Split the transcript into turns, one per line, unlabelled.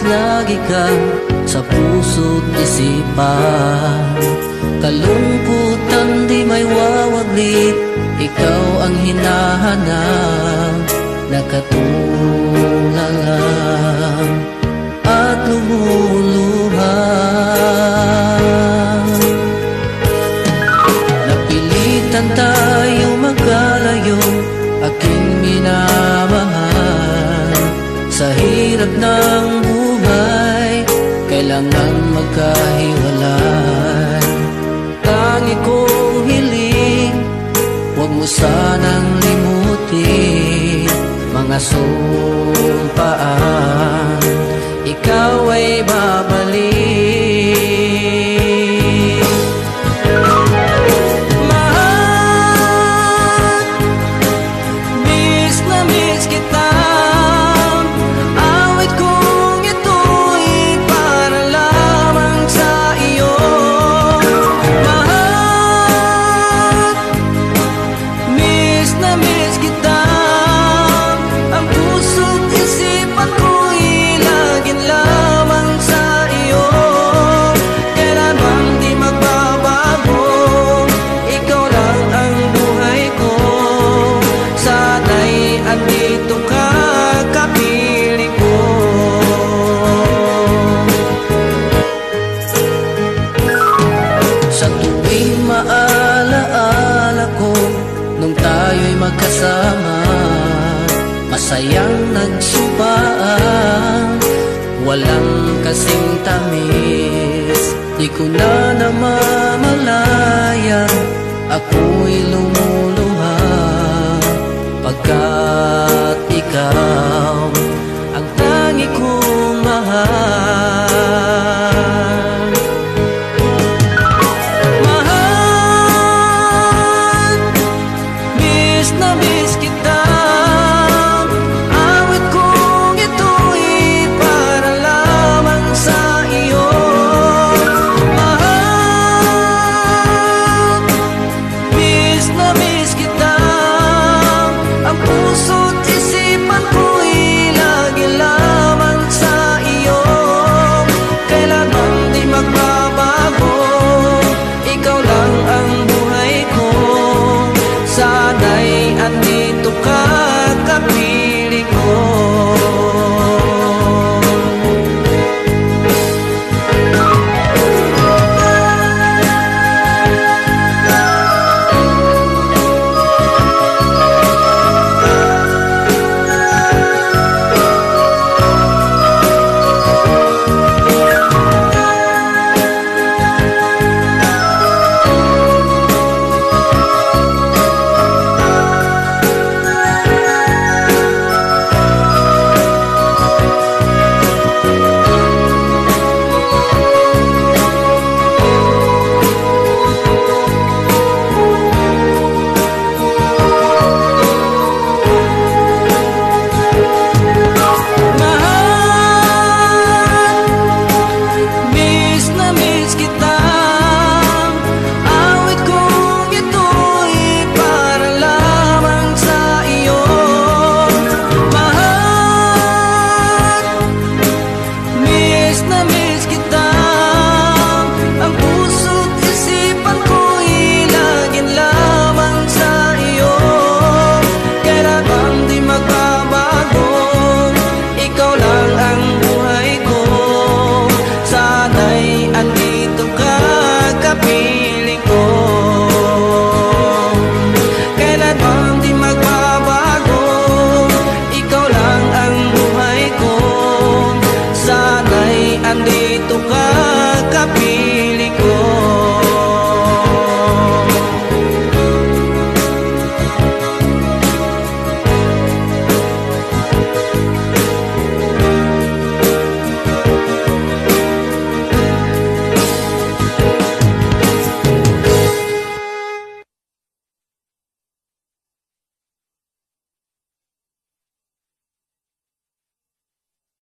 lagi ka sa puso't isipan. Kalungkutan di may wawaglit, ikaw ang hinahanap, nakatulala at lumuluha. Napilitan tayo magkalayo, aking minamahal. Sa hirap ng buhay, kailangan magkahiwalay. Tangi kong hiling, huwag mo sanang limutin mga sumpaan, ikaw ay babalik. Mahal, miss na miss kita. Awit kong ito'y para lamang sa iyo. Mahal, miss na miss kita. Ang puso't isipan ko'y laging lamang sa iyo. Kailanman di magbabago, ikaw lang ang buhay ko. Sana'y andito ka, kapiling ko. Sa tuwing maalaala ko nung tayo'y magkasama, masayang nagsumpaan, walang kasing tamis. Di ko na namamalayan, ako'y lumuluha pagkat ikaw